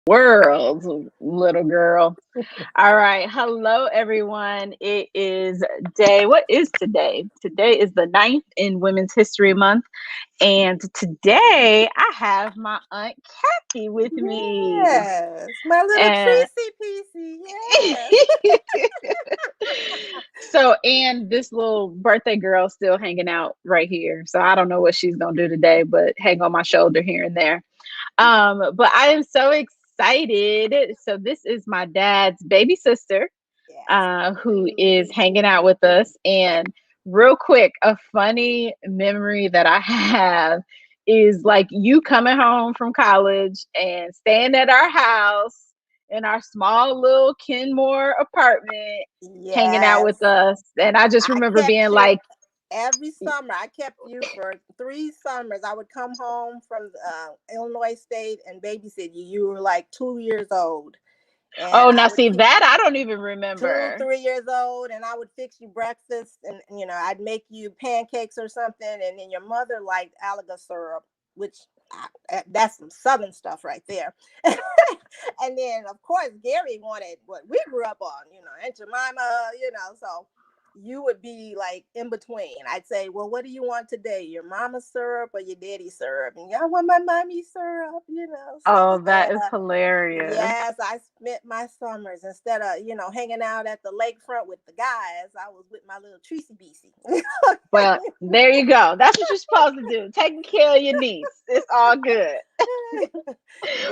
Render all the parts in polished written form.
world, little girl. All right. Hello, everyone. It is day. What is today? Today is the 9th in Women's History Month. And today I have my Aunt Kathy with me. Yes, my little And Treacy Piecey. Yes. and this little birthday girl still hanging out right here. So I don't know what she's going to do today, but hang on my shoulder here and there. But I am so excited. So this is my dad's baby sister, Yes. who is hanging out with us. And real quick, a funny memory that I have is like you coming home from college and staying at our house in our small little Kenmore apartment, hanging out with Yes. us. And I just I remember kept being you like, every summer. I kept you for 3 summers. I would come home from Illinois State and babysit you. You were like 2 years old. And oh, I now would see keep that I don't even two, remember. 3 years old, and I would fix you breakfast, and I'd make you pancakes or something, and then your mother liked alga syrup, which that's some southern stuff right there. And then of course Gary wanted what we grew up on, Aunt Jemima, so you would be like in between. I'd say, well, what do you want today? Your mama's syrup or your daddy's syrup? And y'all want my mommy's syrup, so Oh, that is hilarious. yes, I spent my summers instead of, hanging out at the lakefront with the guys. I was with my little Treacy Beasy. Well, there you go. That's what you're supposed to do. Taking care of your niece. It's all good.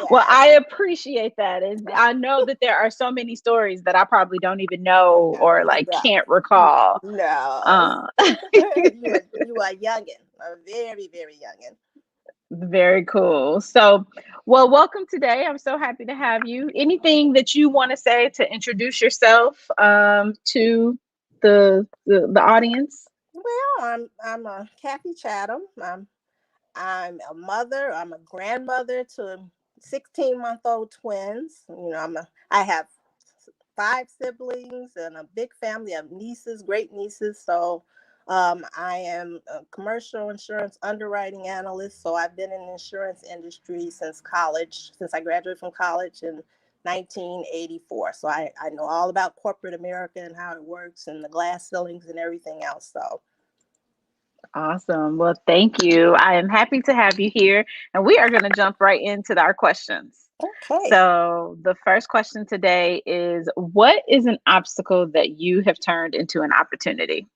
Well, Yes. I appreciate that. And I know that there are so many stories that I probably don't even know or like No, can't recall. no. Uh, You are youngin, a very, very youngin. Very cool. So, well, welcome today. I'm so happy to have you. Anything that you want to say to introduce yourself to the audience? Well, I'm a Kathy Chatham. I'm a mother. I'm a grandmother to 16-month-old twins. I have 5 siblings and a big family of nieces, great nieces. So I am a commercial insurance underwriting analyst. So I've been in the insurance industry since college, since I graduated from college in 1984. So I know all about corporate America and how it works and the glass ceilings and everything else. So Awesome. Well, thank you. I am happy to have you here. And we are going to jump right into our questions. okay. So, the first question today is, what is an obstacle that you have turned into an opportunity?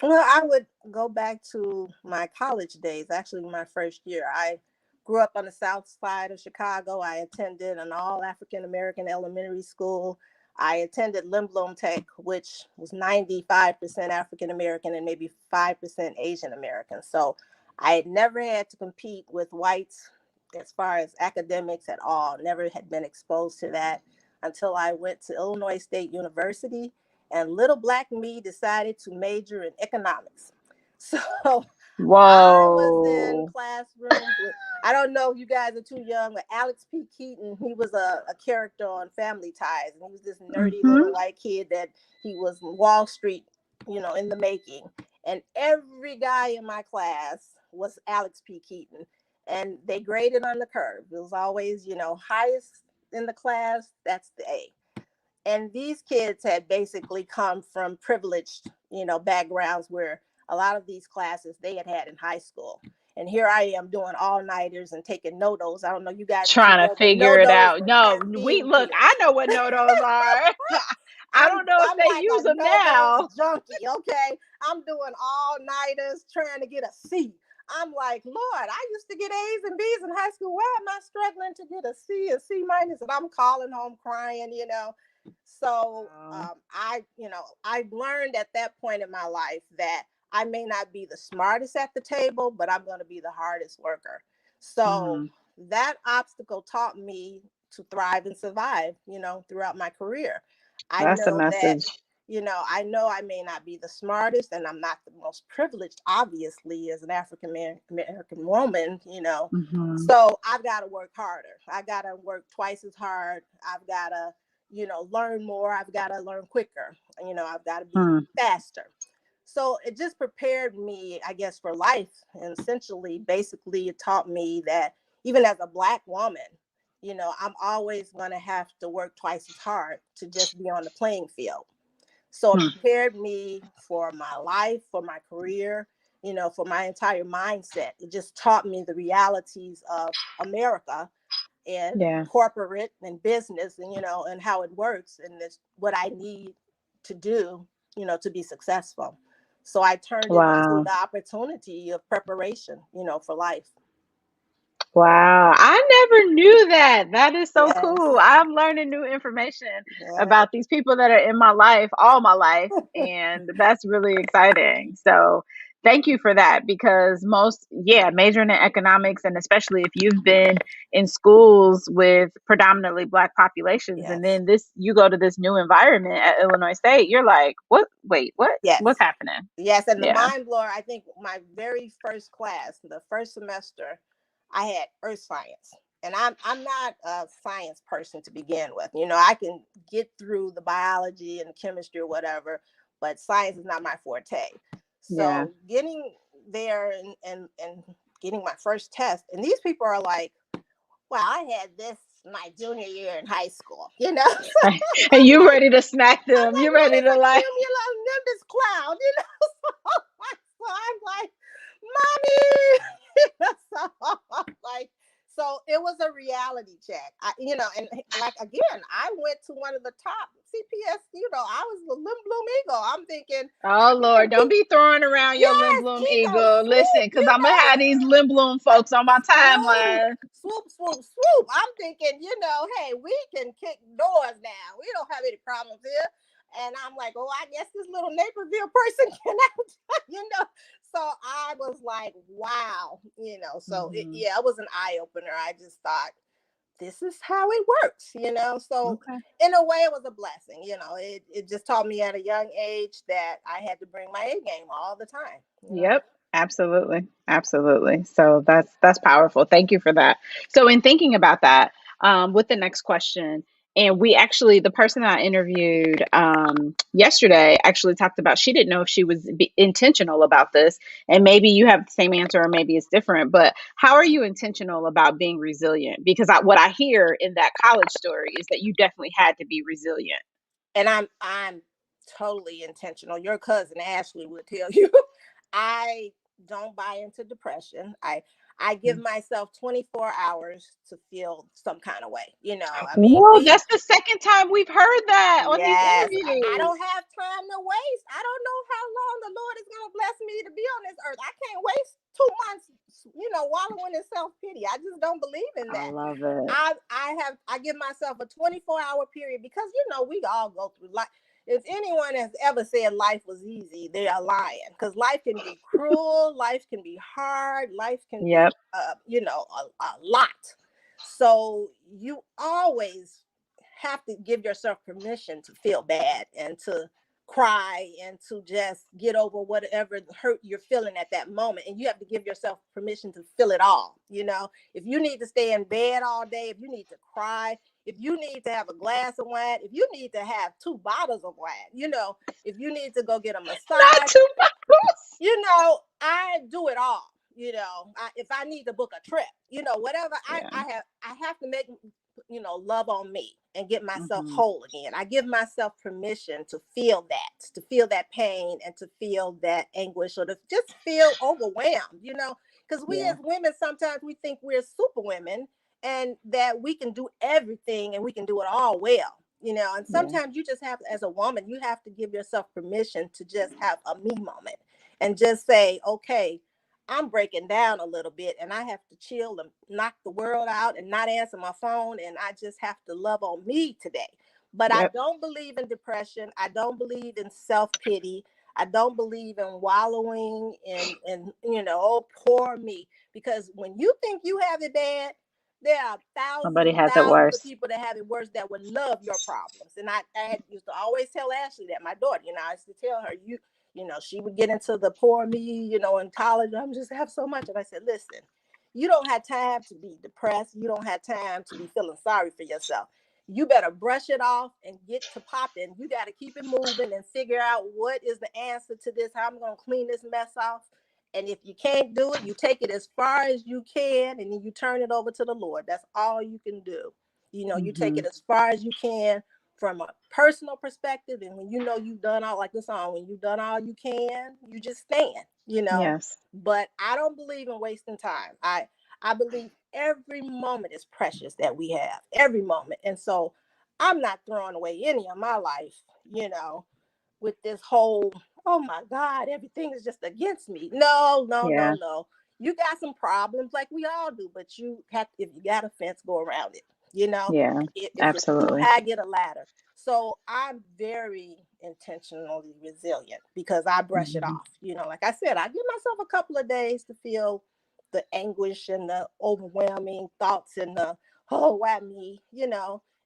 Well, I would go back to my college days, actually, my first year. I grew up on the south side of Chicago. I attended an all African American elementary school. I attended Lindblom Tech, which was 95% African American and maybe 5% Asian American. So I had never had to compete with whites as far as academics at all, never had been exposed to that until I went to Illinois State University, and little black me decided to major in economics. So I was in Whoa. classrooms with, I don't know if you guys are too young, but Alex P. Keaton, he was a character on Family Ties. And he was this nerdy little Hmm. white kid that he was Wall Street, in the making. And every guy in my class was Alex P. Keaton. And they graded on the curve. It was always, highest in the class, that's the A. And these kids had basically come from privileged, backgrounds where a lot of these classes they had in high school. And here I am doing all nighters and taking notos. I don't know, you guys are too Trying to young, but figure it notos out. were No, we caffeine look, I pills. know what no those are. I I'm don't know if I'm they like use a them no-dos now. junkie, okay? I'm doing all nighters trying to get a C. I'm like, Lord, I used to get A's and B's in high school. Why am I struggling to get a C, a C minus? And I'm calling home crying. So Oh. I learned at that point in my life that I may not be the smartest at the table, but I'm going to be the hardest worker. So Mm, that obstacle taught me to thrive and survive, throughout my career. I that's a know that, message. I know I may not be the smartest and I'm not the most privileged, obviously, as an African American woman. Hmm. So I've got to work harder. I got to work twice as hard. I've got to, learn more. I've got to learn quicker. I've got to be Hmm. faster. So it just prepared me, I guess, for life. And essentially, basically, it taught me that even as a Black woman, I'm always going to have to work twice as hard to just be on the playing field. So it prepared me for my life, for my career, for my entire mindset. It just taught me the realities of America and Yeah. corporate and business, and how it works, and it's what I need to do, to be successful. So I turned it into Wow. the opportunity of preparation, for life. Wow. I never knew that. That is so cool. Yes. I'm learning new information Yes. about these people that are in my life, all my life. And that's really exciting. So thank you for that because majoring in economics, and especially if you've been in schools with predominantly Black populations, and Yes. then you go to this new environment at Illinois State, you're like, what? Wait, what? What's Yes. happening? Yes, and the Yeah. mind blower, I think my very first class, the first semester, I had earth science. And I'm not a science person to begin with. I can get through the biology and the chemistry or whatever, but science is not my forte. Yeah. So getting there and getting my first test, and these people are like, well, I had this my junior year in high school, And I'm you like, ready to smack I'm them. like, You what ready is to a like, cumulonimbus cloud? So I'm like, mommy. Like, so it was a reality check. And like again, I went to one of the top CPS. I was the Lim Bloom Eagle. I'm thinking, oh Lord, don't be throwing around your Limb yes, Bloom Eagle Eagle. Listen, swoop, because I'm gonna have these Limb Bloom folks on my swoop, timeline. swoop, swoop, swoop. I'm thinking, hey, we can kick doors now. We don't have any problems here. And I'm like, oh, I guess this little Naperville person can out, So I was like, wow, So Hmm. it was an eye opener. I just thought, this is how it works, So Okay. in a way, it was a blessing. It just taught me at a young age that I had to bring my A game all the time. Yep. Absolutely. Absolutely. So that's powerful. Thank you for that. So in thinking about that, with the next question, and we actually the person I interviewed yesterday actually talked about she didn't know if she was intentional about this, and maybe you have the same answer or maybe it's different. But how are you intentional about being resilient? Because what I hear in that college story is that you definitely had to be resilient. And I'm totally intentional. Your cousin Ashley would tell you. I don't buy into depression. I give myself 24 hours to feel some kind of way. I mean, Whoa, that's the second time we've heard that on these yes, I interviews. don't have time to waste. I don't know how long the Lord is going to bless me to be on this earth. I can't waste 2 months, wallowing in self pity. I just don't believe in I that. love it. I give myself a 24-hour period because we all go through life. If anyone has ever said life was easy, they are lying, because life can be cruel, life can be hard, life can be Yep. a lot. So you always have to give yourself permission to feel bad and to cry and to just get over whatever hurt you're feeling at that moment. And you have to give yourself permission to feel it all. If you need to stay in bed all day, if you need to cry, if you need to have a glass of wine, if you need to have 2 bottles of wine, if you need to go get a Not massage, too much. I do it all. If I need to book a trip, whatever, Yeah. I have to make, love on me and get myself Hmm. whole again. I give myself permission to feel that pain and to feel that anguish, or to just feel overwhelmed, because we Yeah. as women, sometimes we think we're super women and that we can do everything and we can do it all well. And Yeah. sometimes you just have, as a woman, you have to give yourself permission to just have a me moment and just say, okay, I'm breaking down a little bit and I have to chill and knock the world out and not answer my phone. And I just have to love on me today. But I Yep. don't believe in depression. I don't believe in self pity. I don't believe in wallowing oh, poor me. Because when you think you have it bad, there are thousands Somebody and has it thousands of worse. people that have it worse that would love your problems. And I used to always tell Ashley that, my daughter, I used to tell her, she would get into the poor me, in college. I'm just have so much. And I said, listen, you don't have time to be depressed. You don't have time to be feeling sorry for yourself. You better brush it off and get to popping. You got to keep it moving and figure out what is the answer to this, how I'm going to clean this mess off. And if you can't do it, you take it as far as you can and then you turn it over to the Lord. That's all you can do. You take Mm-hmm. it as far as you can from a personal perspective. And when you've done all, like the song, when you've done all you can, you just stand. Yes. But I don't believe in wasting time. I believe every moment is precious that we have, every moment. And so I'm not throwing away any of my life, you know, with this whole, oh my God, everything is just against me. No, no, no, Yeah. no. You got some problems like we all do, but you have, if you got a fence, go around it. You know, Yeah. if it's too Absolutely. high, get a ladder. So I'm very intentionally resilient because I brush it Mm-hmm. off. Like I said, I give myself a couple of days to feel the anguish and the overwhelming thoughts and the, oh, why me,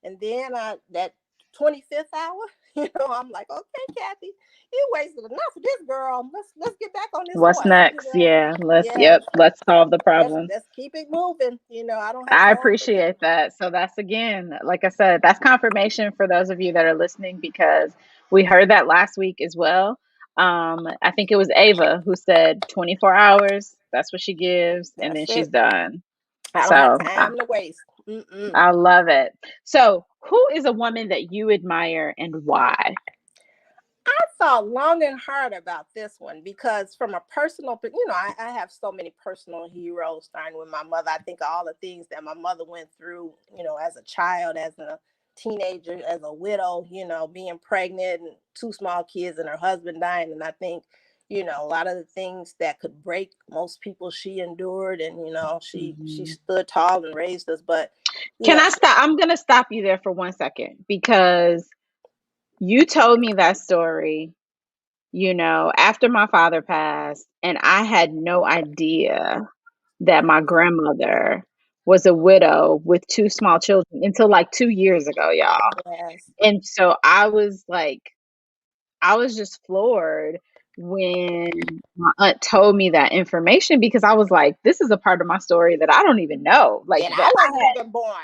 and then that 25th hour, I'm like, okay, Kathy, you wasted enough of this, girl. Let's get back on this What's horse. next? Yeah. Yeah, Let's solve the problem. let's keep it moving. I don't have I time for this. appreciate that. So that's again, like I said, that's confirmation for those of you that are listening because we heard that last week as well. I think it was Ava who said 24 hours. That's what she gives, and then That's she's it. done. I don't have So time to waste. Mm-mm. I love it. So, who is a woman that you admire and why? I thought long and hard about this one because from a personal, I have so many personal heroes, starting with my mother. I think all the things that my mother went through, as a child, as a teenager, as a widow, being pregnant and two small kids and her husband dying. And I think, a lot of the things that could break most people, she endured, and, she Mhm. stood tall and raised us. But, Can I she, stop? I'm going to stop you there for 1 second because you told me that story, after my father passed, and I had no idea that my grandmother was a widow with two small children until like 2 years ago, y'all. yes. And so I was just floored when my aunt told me that information because I was like, this is a part of my story that I don't even know. Like And I that wasn't I had even born.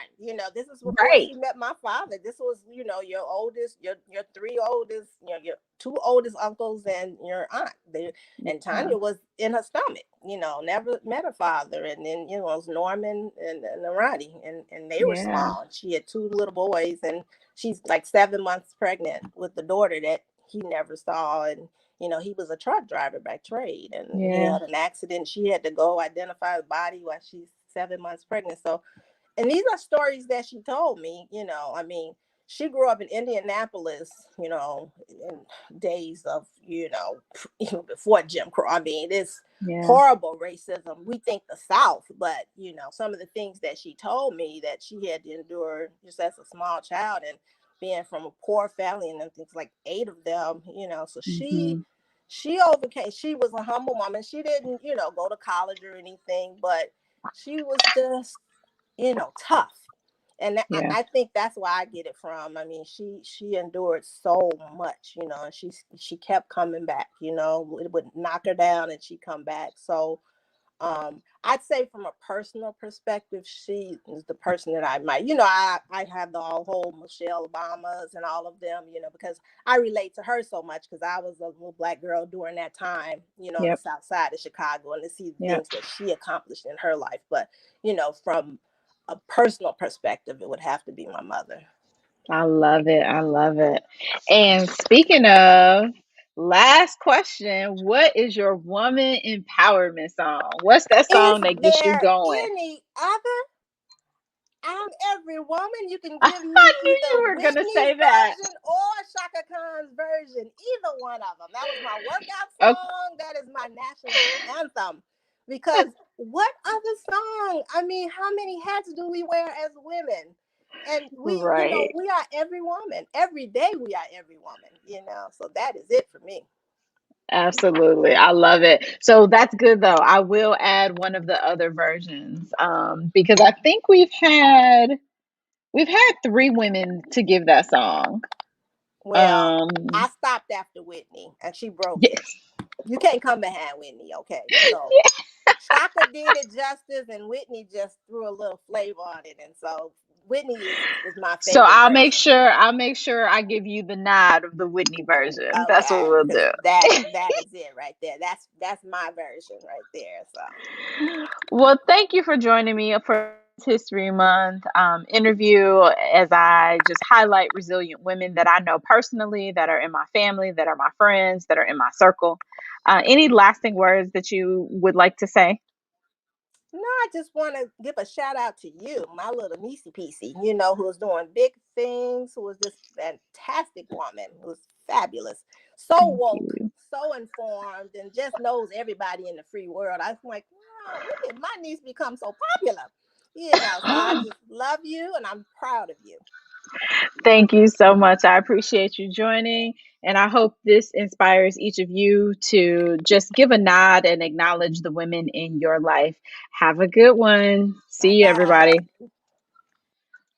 This is before right. she met my father. This was, your oldest, your three oldest, your two oldest uncles and your aunt. And Yeah. Tanya was in her stomach. Never met her father. And then it was Norman and Ronnie, and they were Yeah. small. She had two little boys, and she's like 7 months pregnant with the daughter that he never saw. And he was a truck driver by trade, and he Yeah. had an accident. She had to go identify the body while she's 7 months pregnant. So, and these are stories that she told me. I mean, she grew up in Indianapolis, in days of, even before Jim Crow. I mean, it's Yeah. horrible racism. We think the South, but some of the things that she told me that she had to endure just as a small child, and being from a poor family, and things like eight of them, so Hmm. she overcame. She was a humble woman. She didn't, go to college or anything, but she was just, tough. And Yeah. I think that's why I get it from. I mean, she endured so much, and she kept coming back. It would knock her down and she'd come back. So I'd say from a personal perspective, she is the person that I might, I have the whole Michelle Obamas and all of them, because I relate to her so much because I was a little Black girl during that time, on the Yep. South Side of Chicago, and to see the Yep. things that she accomplished in her life. But, from a personal perspective, it would have to be my mother. I love it. I love it. And speaking of, last question, what is your woman empowerment song? What's that Is song that gets you there going? any other? I'm every woman. You can I give me knew either you were going to Whitney's say that. version or Shaka Khan's version. Either one of them. That was my workout Okay. song. That is my national anthem. Because what other song? I mean, how many hats do we wear as women? And we, Right. we are every woman. Every day we are every woman, So that is it for me. Absolutely. I love it. So that's good though. I will add one of the other versions because I think we've had three women to give that song. Well, Um I stopped after Whitney and she broke it. yes. You can't come behind Whitney, okay? So Yeah. Shaka did it justice, and Whitney just threw a little flavor on it. And so Whitney is my So favorite I'll make version. sure I give you the nod of the Whitney version. That's what Okay, we'll because do. that is it right there. That's my version right there. So Well, thank you for joining me for History Month interview as I just highlight resilient women that I know personally, that are in my family, that are my friends, that are in my circle. Any lasting words that you would like to say? no, I just want to give a shout out to you, my little niecey piecey, you know, who's doing big things, who was this fantastic woman, who's fabulous, so Thank woke, you. so informed, and just knows everybody in the free world. I was like, wow, when did my niece become so popular? You know, so I just love you and I'm proud of you. Thank you so much. I appreciate you joining. And I hope this inspires each of you to just give a nod and acknowledge the women in your life. Have a good one. See Bye you, bye. everybody.